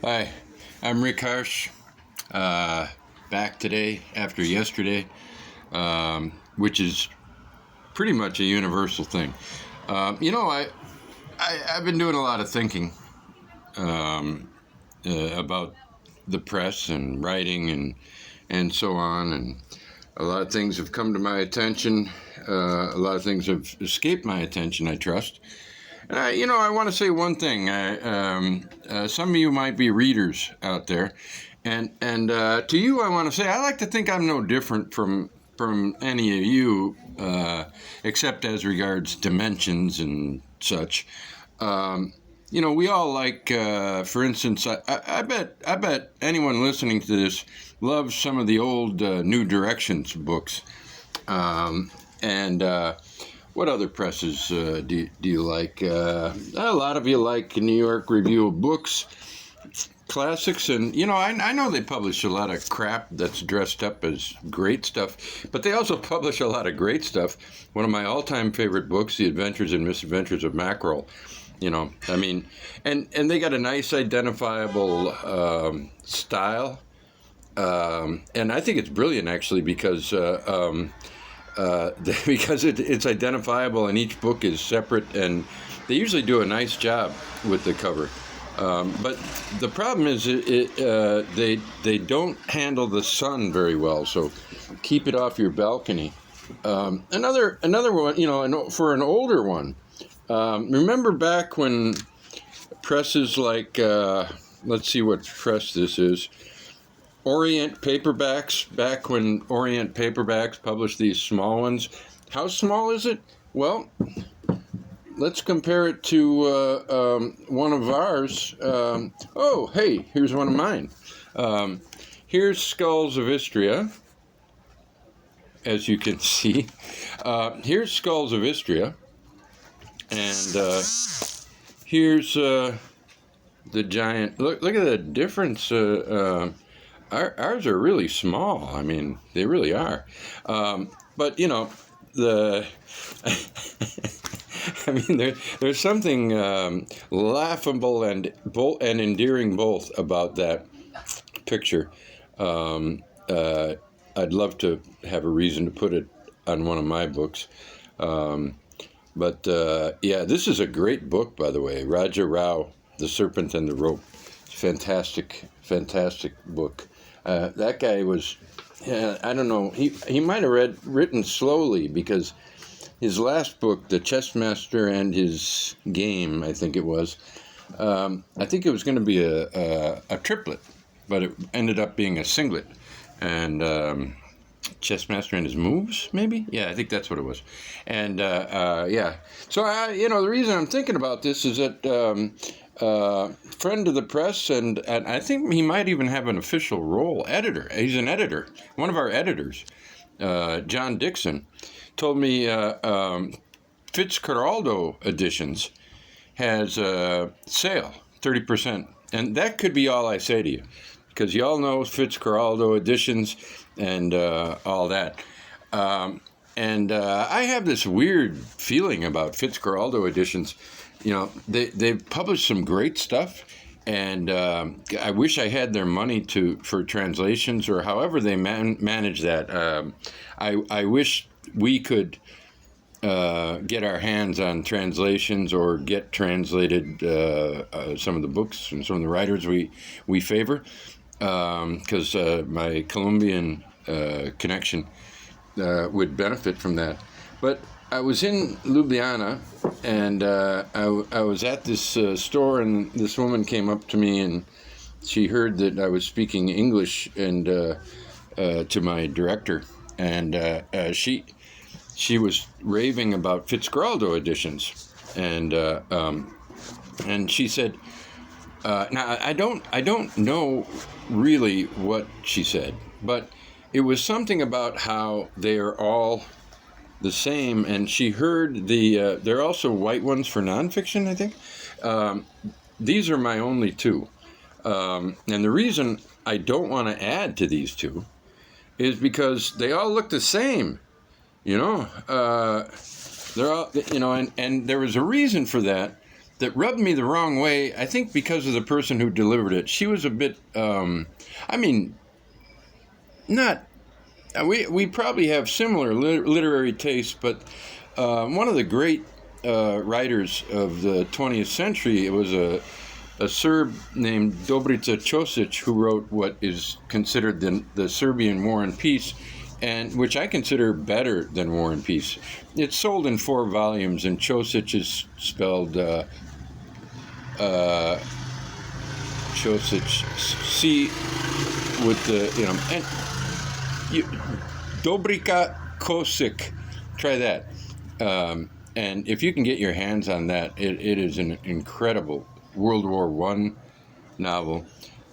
Hi, I'm Rick Harsh, back today after yesterday, which is pretty much a universal thing. I've been doing a lot of thinking about the press and writing and so on, and a lot of things have come to my attention. A lot of things have escaped my attention, I trust. I want to say one thing. Some of you might be readers out there, and to you, I want to say I like to think I'm no different from any of you, except as regards dimensions and such. We all like, for instance, I bet anyone listening to this loves some of the old New Directions books, and. What other presses do you like? A lot of you like New York Review of Books, classics, and I know they publish a lot of crap that's dressed up as great stuff, but they also publish a lot of great stuff. One of my all-time favorite books, The Adventures and Misadventures of Mackerel. And they got a nice identifiable style, and I think it's brilliant actually because. Because it's identifiable and each book is separate, and they usually do a nice job with the cover. But the problem is they don't handle the sun very well, so keep it off your balcony. Another one, for an older one, remember back when presses like, let's see what press this is, Orient paperbacks, back when Orient paperbacks published these small ones. How small is it? Well, let's compare it to one of ours. Hey, here's one of mine. Here's Skulls of Istria, as you can see. Here's Skulls of Istria, and here's the giant. Look at the difference. Ours are really small. I mean, they really are. But the I mean, there's something laughable and endearing both about that picture. I'd love to have a reason to put it on one of my books. This is a great book, by the way. Raja Rao, The Serpent and the Rope. Fantastic book. That guy was, I don't know, he might have written slowly, because his last book, The Chess Master and His Game, I think it was, I think it was going to be a triplet, but it ended up being a singlet. And Chess Master and His Moves, maybe? Yeah, I think that's what it was. And, So, the reason I'm thinking about this is that friend of the press, and I think he might even have an official role, editor. He's an editor. One of our editors, John Dixon, told me Fitzcarraldo Editions has a sale, 30%. And that could be all I say to you, because you all know Fitzcarraldo Editions and all that. I have this weird feeling about Fitzcarraldo Editions. They've published some great stuff, and I wish I had their money for translations, or however they manage that. I wish we could get our hands on translations, or get translated some of the books and some of the writers we favor, because my Colombian connection would benefit from that. But I was in Ljubljana, and I was at this store, and this woman came up to me, and she heard that I was speaking English and to my director, and she was raving about Fitzcarraldo Editions, and she said, now I don't know really what she said, but it was something about how they are all the same, and she heard there are also white ones for nonfiction, I think. These are my only two. And the reason I don't want to add to these two is because they all look the same. They're all, and there was a reason for that. that rubbed me the wrong way, I think because of the person who delivered it. She was a bit, I mean, not, we probably have similar literary tastes, but one of the great writers of the 20th century was a Serb named Dobrica Ćosić, who wrote what is considered the Serbian War and Peace, and which I consider better than War and Peace. It's sold in 4 volumes, and Ćosić is spelled Ćosić, C with the, and Dobrica Ćosić. Try that. And if you can get your hands on that, it is an incredible World War I novel.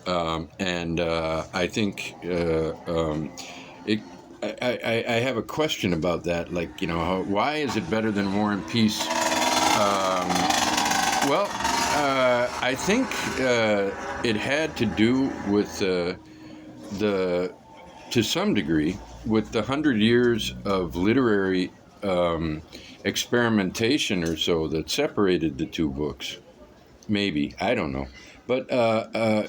And I think I have a question about that. Like, why is it better than War and Peace? I think it had to do with to some degree, with the 100 years of literary experimentation or so that separated the 2 books. Maybe, I don't know. But I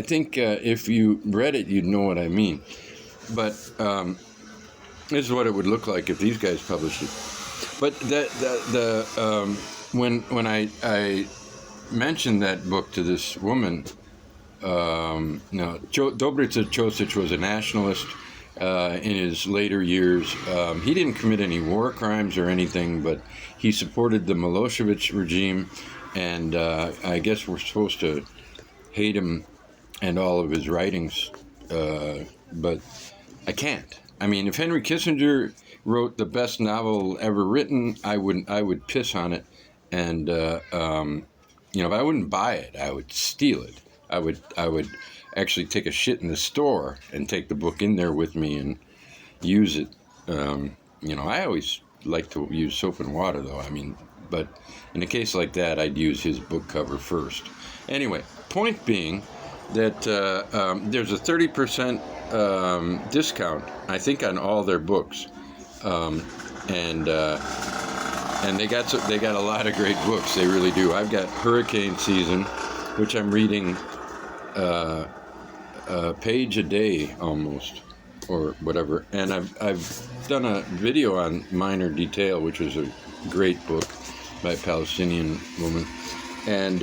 think if you read it, you'd know what I mean. But this is what it would look like if these guys published it. But when I mentioned that book to this woman, Dobrica Ćosić was a nationalist in his later years. He didn't commit any war crimes or anything, but he supported the Milosevic regime, and I guess we're supposed to hate him and all of his writings, but I can't. I mean, if Henry Kissinger wrote the best novel ever written, I would piss on it, and if I wouldn't buy it, I would steal it. I would actually take a shit in the store and take the book in there with me and use it. I always like to use soap and water, though. I mean, but in a case like that, I'd use his book cover first. Anyway, point being that there's a 30% discount, I think, on all their books, and they got a lot of great books. They really do. I've got Hurricane Season, which I'm reading a page a day almost, or whatever. And I've done a video on Minor Detail, which was a great book by a Palestinian woman. And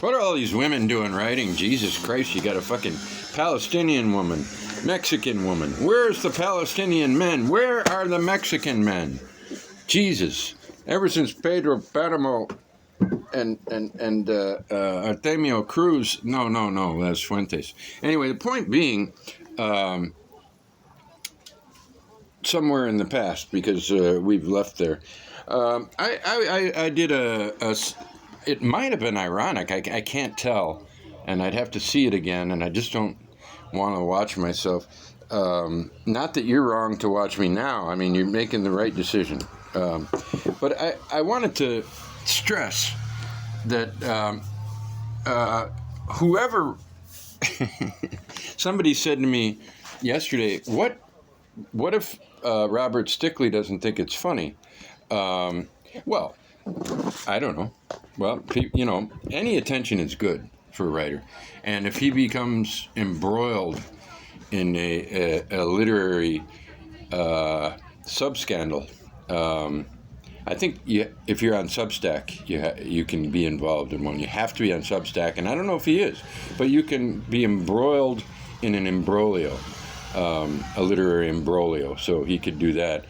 what are all these women doing writing? Jesus Christ, you got a fucking Palestinian woman, Mexican woman. Where's the Palestinian men? Where are the Mexican men? Jesus. Ever since Pedro Páramo and Artemio Cruz, no, that's Fuentes. Anyway, the point being, somewhere in the past, because we've left there, I did it might have been ironic, I can't tell, and I'd have to see it again, and I just don't want to watch myself. Not that you're wrong to watch me now, I mean, you're making the right decision. But I wanted to stress that whoever, somebody said to me yesterday, what if Robert Stickley doesn't think it's funny? Well, I don't know. Well, any attention is good for a writer. And if he becomes embroiled in a literary sub-scandal, I think if you're on Substack, you can be involved in one. You have to be on Substack, and I don't know if he is, but you can be embroiled in an imbroglio, a literary imbroglio. So he could do that.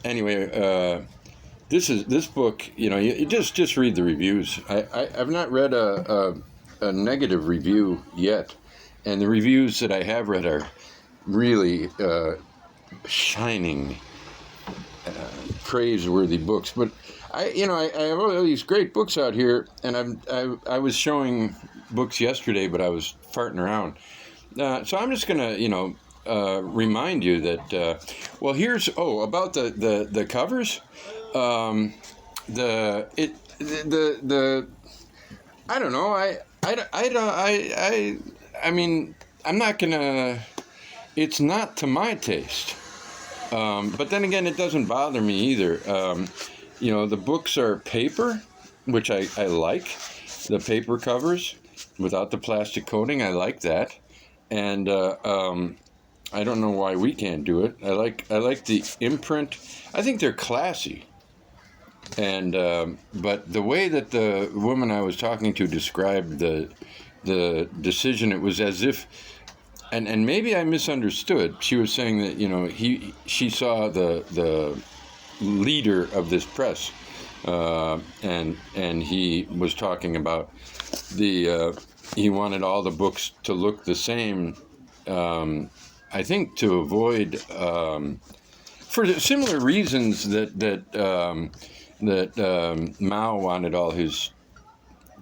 Anyway, this book. You just read the reviews. I've not read a negative review yet, and the reviews that I have read are really shining, praiseworthy books. But I have all these great books out here, and I was showing books yesterday, but I was farting around. So I'm just gonna remind you that here's about the covers. I don't know. I mean, I'm not gonna. It's not to my taste. But then again, it doesn't bother me either. the books are paper, which I like. The paper covers without the plastic coating, I like that. And I don't know why we can't do it. I like the imprint. I think they're classy. And but the way that the woman I was talking to described the decision, it was as if, and maybe I misunderstood. She was saying that she saw the leader of this press, and he was talking about he wanted all the books to look the same. I think to avoid for similar reasons that Mao wanted all his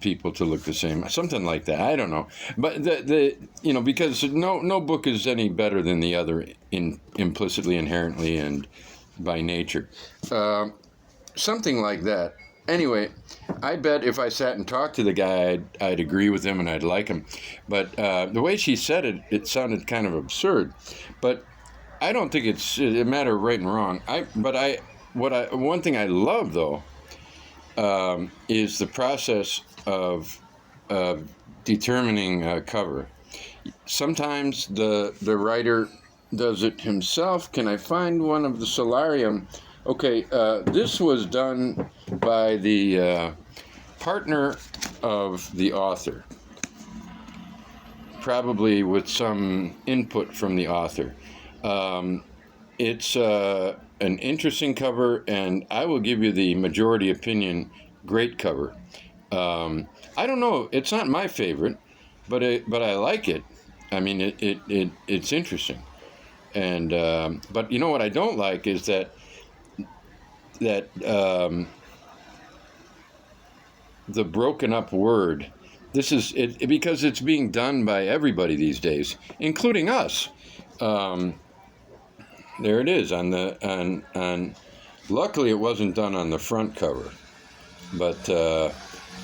people to look the same, something like that. I don't know, but because no book is any better than the other implicitly, inherently, and by nature, something like that. Anyway, I bet if I sat and talked to the guy, I'd agree with him and I'd like him. But the way she said it, it sounded kind of absurd. But I don't think it's a matter of right and wrong. One thing I love though is the process of determining a cover. Sometimes the writer does it himself. Can I find one of the Solarium? Okay, this was done by the partner of the author, probably with some input from the author. It's an interesting cover, and I will give you the majority opinion. Great cover. I don't know. It's not my favorite, but I like it. I mean, it's interesting. And but you know what I don't like is that the broken up word. This is it because it's being done by everybody these days, including us. There it is on. Luckily, it wasn't done on the front cover, but look at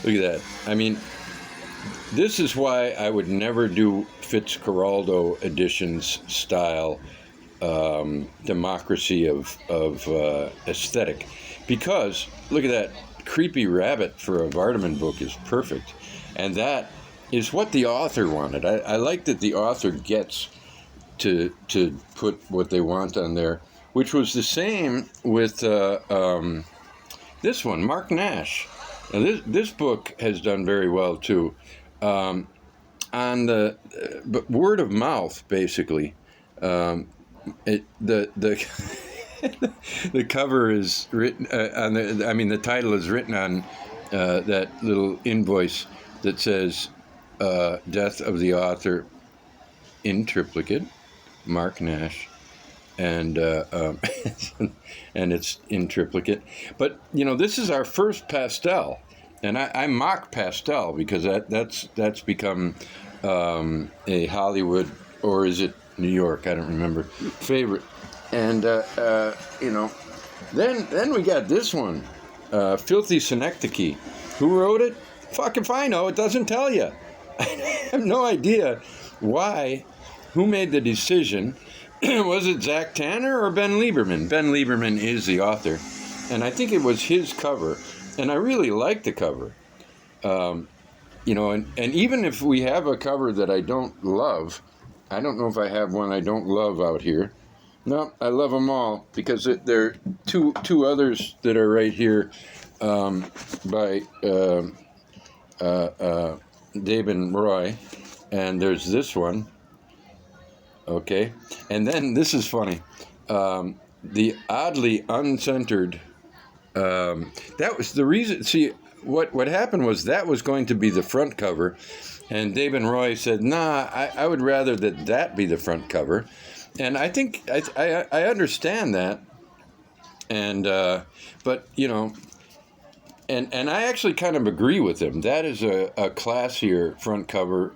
that. I mean, this is why I would never do Fitzcarraldo editions style democracy of aesthetic, because look at that creepy rabbit for a Vardaman book is perfect, and that is what the author wanted. I like that the author gets to put what they want on there, which was the same with this one, Mark Nash. Now this book has done very well too, on the but word of mouth basically. The the cover is written on the. I mean, the title is written on that little invoice that says "Death of the Author" in triplicate, Mark Nash, and and it's in triplicate. But this is our first pastel, and I mock pastel because that's become a Hollywood, or is it New York? I don't remember. Favorite. And then we got this one, Filthy Synecdoche. Who wrote it? Fuck if I know. It doesn't tell you. I have no idea why. Who made the decision? Was it Zach Tanner or Ben Lieberman? Ben Lieberman is the author, and I think it was his cover, and I really like the cover. And even if we have a cover that I don't love, I don't know if I have one I don't love out here. No, I love them all, because there are two others that are right here by David Roy, and there's this one. Okay, and then this is funny. The oddly uncentered. That was the reason. See, what happened was that was going to be the front cover. And David Roy said, "Nah, I would rather that be the front cover," and I think I understand that, and but and I actually kind of agree with him. That is a classier front cover,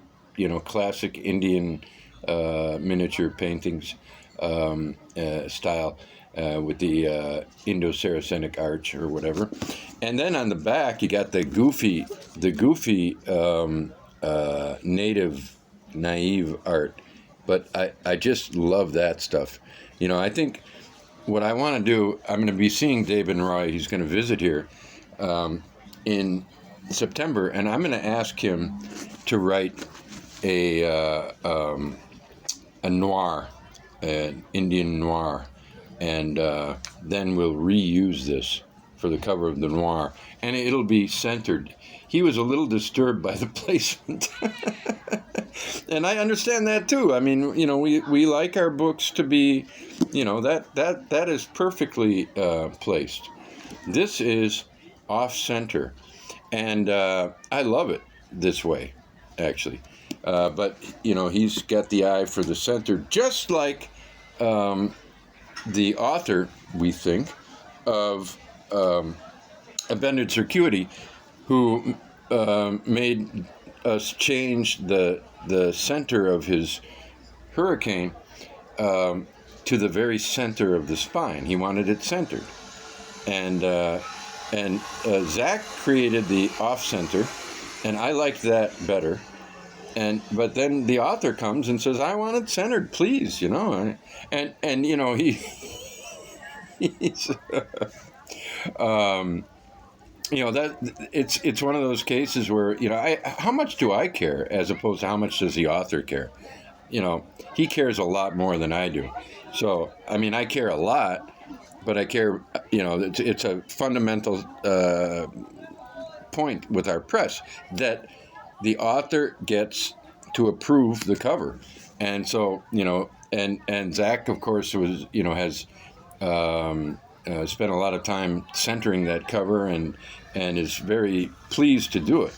classic Indian miniature paintings style with the Indo-Saracenic arch or whatever, and then on the back you got the goofy. Native, naive art, but I just love that stuff. I think what I want to do, I'm going to be seeing David Roy. He's going to visit here in September, and I'm going to ask him to write a noir, an Indian noir, and then we'll reuse this for the cover of the noir, and it'll be centered. He was a little disturbed by the placement. And I understand that too. I mean, you know, we like our books to be, you know, that is perfectly placed. This is off center, and I love it this way, actually. But you know, he's got the eye for the center, just like the author, we think, of A Bended Circuity, who made us change the center of his hurricane to the very center of the spine. He wanted it centered, and Zach created the off center, and I liked that better. But then the author comes and says, "I want it centered, please," you know, and you know he's. You know, that it's one of those cases where, you know, how much do I care as opposed to how much does the author care? You know, he cares a lot more than I do. So, I mean, I care a lot, but I care, you know, it's a fundamental point with our press that the author gets to approve the cover. And so, you know, and Zach, of course, was, you know, has spent a lot of time centering that cover and is very pleased to do it.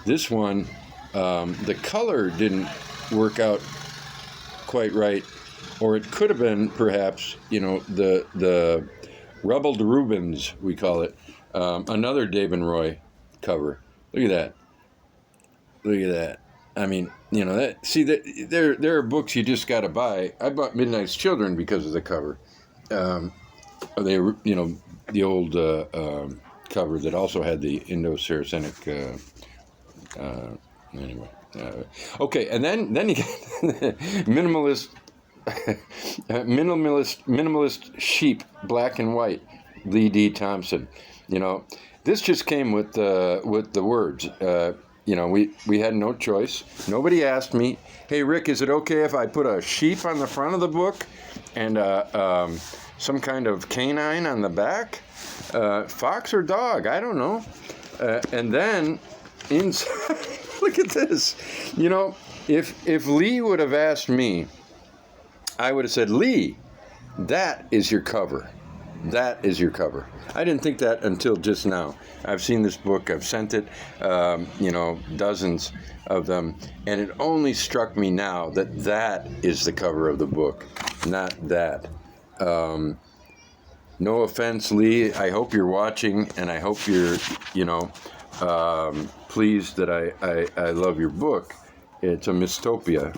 This one, the color didn't work out quite right, or it could have been perhaps, you know, the Rubbled Rubens, we call it, another David Roy cover. Look at that. Look at that. I mean, you know, that. See, that there are books you just got to buy. I bought Midnight's Children because of the cover. They, you know, the old cover that also had the Indo-Saracenic. Anyway, okay, and then you get minimalist sheep, black and white, Lee D. Thompson. You know, this just came with the words. You know, we had no choice. Nobody asked me, "Hey Rick, is it okay if I put a sheep on the front of the book and some kind of canine on the back? Fox or dog? I don't know." And then inside, look at this. You know, if Lee would have asked me, I would have said, "Lee, that is your cover. That is your cover." I didn't think that until just now. I've seen this book. I've sent it, you know, dozens of them, and it only struck me now that that is the cover of the book, not that. No offense, Lee. I hope you're watching, and I hope you're, you know, pleased that I love your book. It's a mystopia.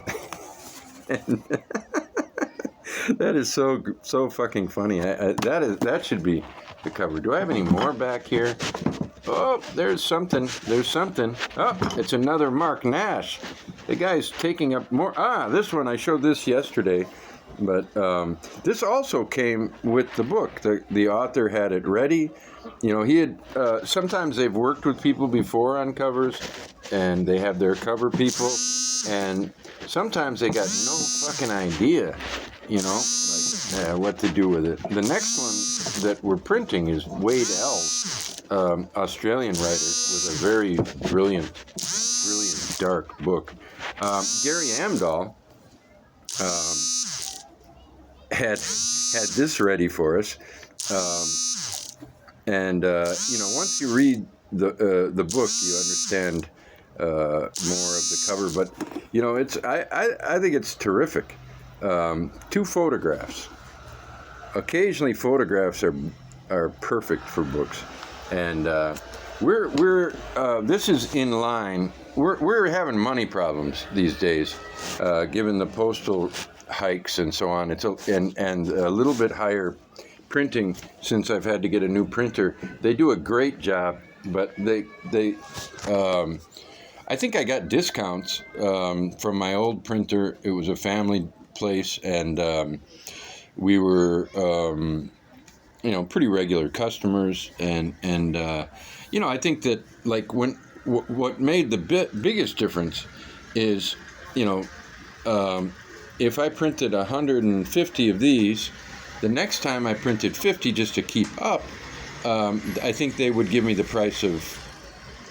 That is so fucking funny. That should be the cover. Do I have any more back here? Oh, there's something. There's something. Oh, it's another Mark Nash. The guy's taking up more. This one, I showed this yesterday. But this also came with the book. The author had it ready. You know, he had, sometimes they've worked with people before on covers, and they have their cover people, and sometimes they got no fucking idea, you know, like what to do with it. The next one that we're printing is Wade L., Australian writer, with a very brilliant, dark book. Gary Amdahl had this ready for us, and you know, once you read the book, you understand more of the cover. But you know, I think it's terrific. 2 photographs. Occasionally, photographs are perfect for books, and we're this is in line. We're having money problems these days, given the postal hikes and so on. It's and a little bit higher printing since I've had to get a new printer. They do a great job, but they I think I got discounts from my old printer. It was a family place, and we were pretty regular customers, and I think that like what made the biggest difference is if I printed 150 of these, the next time I printed 50 just to keep up, I think they would give me the price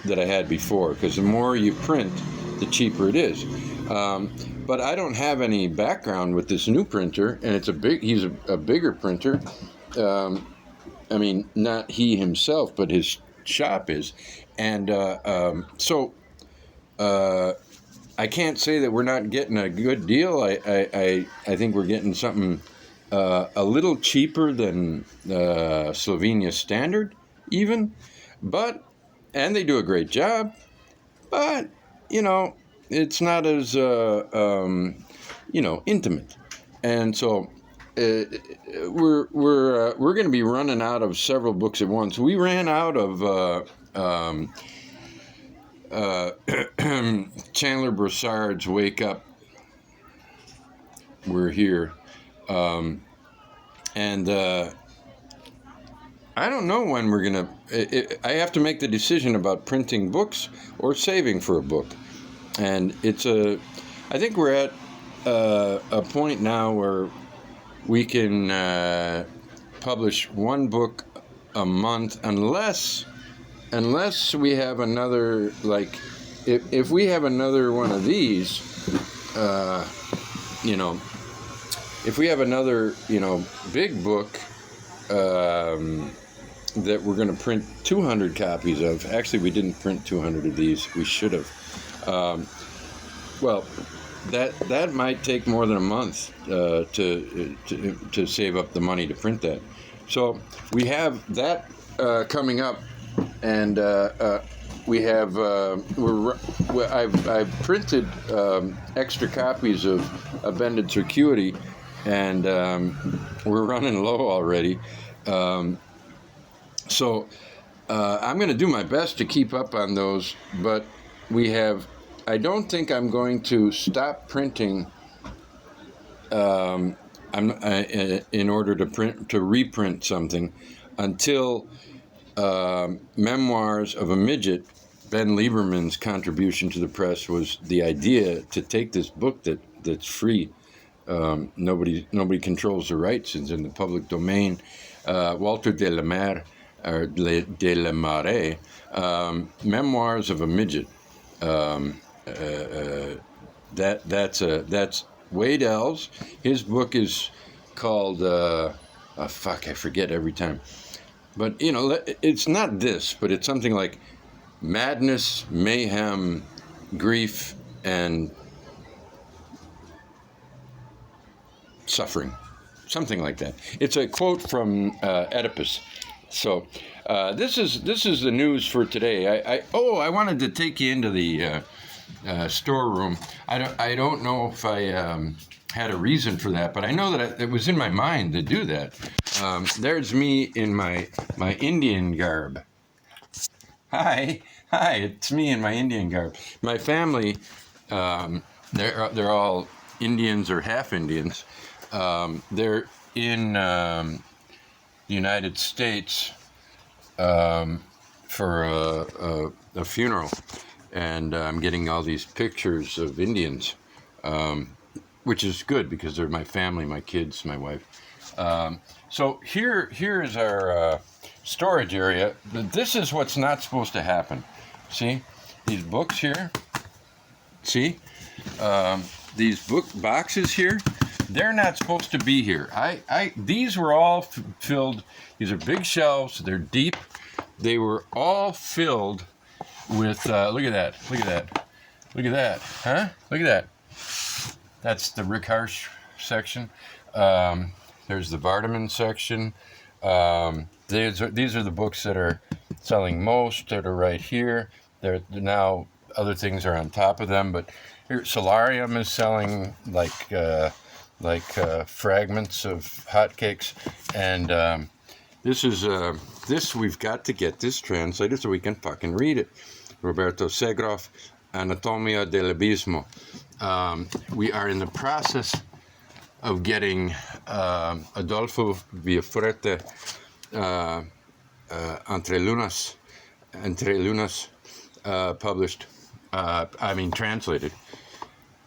that I had before, because the more you print, the cheaper it is. But I don't have any background with this new printer, and he's a bigger printer. Not he himself, but his shop is. And so I can't say that we're not getting a good deal. I think we're getting something a little cheaper than Slovenia Standard, even. And they do a great job. But, it's not as, intimate. And so we're going to be running out of several books at once. We ran out of Chandler Broussard's Wake Up, We're Here. And I don't know when we're going to... I have to make the decision about printing books or saving for a book. And I think we're at a point now where we can publish one book a month unless we have another, like, if we have another one of these, if we have another, big book that we're going to print 200 copies of. Actually, we didn't print 200 of these. We should have. Well, that might take more than a month to save up the money to print that. So we have that coming up, and we have I've printed extra copies of Bended Circuity, and we're running low already. So I'm going to do my best to keep up on those, but I don't think I'm going to stop printing in order to reprint something until Memoirs of a Midget, Ben Lieberman's contribution to the press, was the idea to take this book that's free. Nobody controls the rights. It's in the public domain. Walter de la Mare, or de la Mare, Memoirs of a Midget. That's Wade Ells. His book is called I forget every time. But it's not this, but it's something like Madness, Mayhem, Grief, and Suffering, something like that. It's a quote from Oedipus. So this is the news for today. I wanted to take you into the storeroom. I don't know if I had a reason for that, but I know that it was in my mind to do that. There's me in my Indian garb. Hi, it's me in my Indian garb. My family, they're all Indians or half Indians. They're in the United States for a funeral, and I'm getting all these pictures of Indians, which is good because they're my family, my kids, my wife. So here is our storage area. This is what's not supposed to happen. See these books here? See these book boxes here? They're not supposed to be here. These were all filled. These are big shelves. They're deep. They were all filled with. Look at that. Look at that. Look at that. Huh? Look at that. That's the Rick Harsh section. There's the Vardaman section. These are the books that are selling most, that are right here. They're now, other things are on top of them, but here Solarium is selling like fragments of hotcakes, and this we've got to get this translated so we can fucking read it. Roberto Segroff, Anatomia dell'Abismo. We are in the process of getting Adolfo Villafrete Entre Lunas published, translated.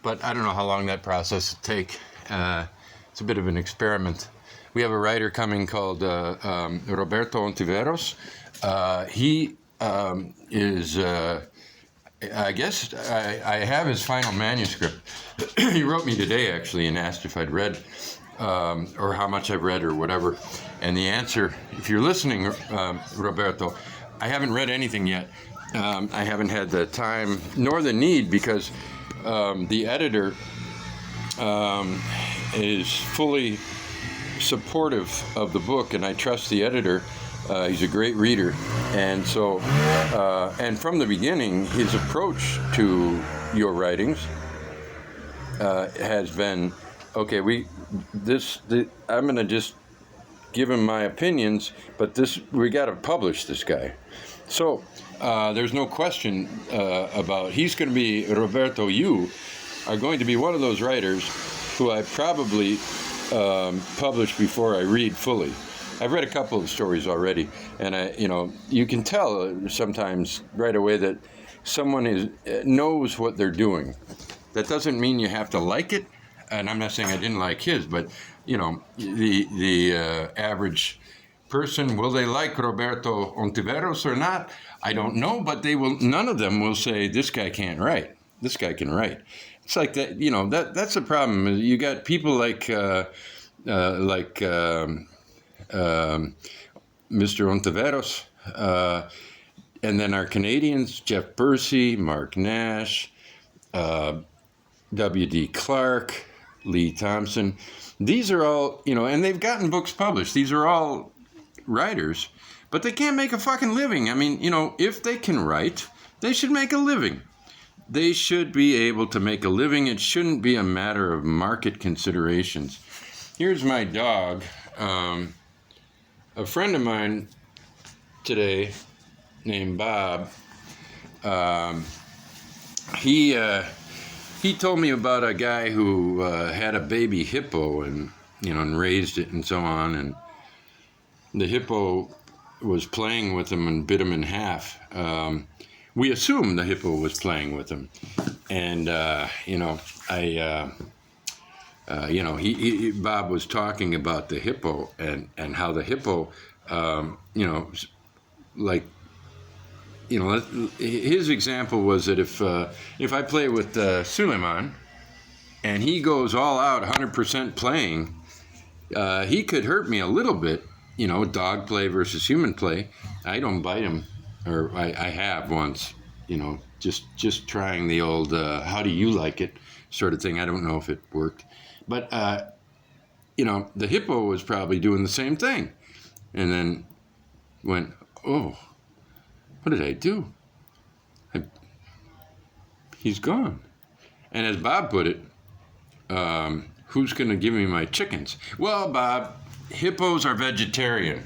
But I don't know how long that process will take. It's a bit of an experiment. We have a writer coming called Roberto Ontiveros. He is, I guess, I have his final manuscript. He wrote me today, actually, and asked if I'd read, or how much I've read, or whatever. And the answer, if you're listening, Roberto, I haven't read anything yet. I haven't had the time nor the need, because the editor is fully supportive of the book, and I trust the editor. He's a great reader, and so and from the beginning, his approach to your writings has been, okay, I'm going to just give him my opinions, but we got to publish this guy. So there's no question about, he's going to be, Roberto, you are going to be one of those writers who I probably publish before I read fully. I've read a couple of stories already, and you can tell sometimes right away that someone knows what they're doing. That doesn't mean you have to like it, and I'm not saying I didn't like his, but the average person, will they like Roberto Ontiveros or not? I don't know, but they will. None of them will say, this guy can't write. This guy can write. It's like that. That's the problem. You got people like Mr. Ontiveros, and then our Canadians, Jeff Bursey, Mark Nash, W.D. Clark, Lee Thompson. These are all, and they've gotten books published. These are all writers, but they can't make a fucking living. I mean, if they can write, they should make a living. They should be able to make a living. It shouldn't be a matter of market considerations. Here's my dog. A friend of mine today named Bob, he told me about a guy who had a baby hippo and raised it and so on, and the hippo was playing with him and bit him in half. We assumed the hippo was playing with him, and Bob was talking about the hippo and how the hippo, his example was that if I play with Suleiman and he goes all out 100% playing, he could hurt me a little bit, dog play versus human play. I don't bite him, or I have once, just trying the old how do you like it sort of thing. I don't know if it worked. But, the hippo was probably doing the same thing. And then went, oh, what did I do? He's gone. And as Bob put it, who's going to give me my chickens? Well, Bob, hippos are vegetarian.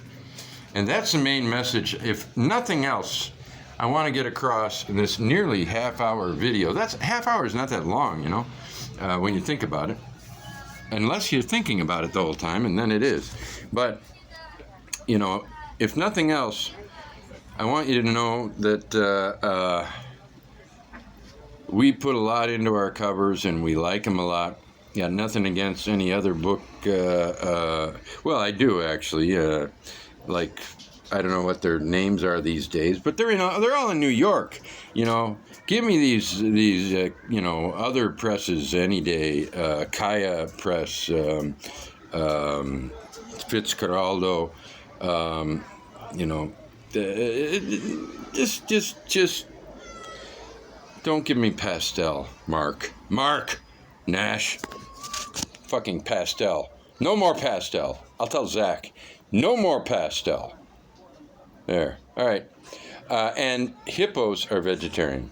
And that's the main message. If nothing else, I want to get across in this nearly half-hour video. Half hour is not that long, when you think about it. Unless you're thinking about it the whole time, and then it is. But, if nothing else, I want you to know that we put a lot into our covers, and we like them a lot. Got nothing against any other book. Well, I do, actually. I don't know what their names are these days, but they're all in New York, Give me these other presses any day. Kaya Press, Fitzcarraldo, just don't give me pastel, Mark Nash, fucking pastel. No more pastel. I'll tell Zach, no more pastel. There. All right. And hippos are vegetarian.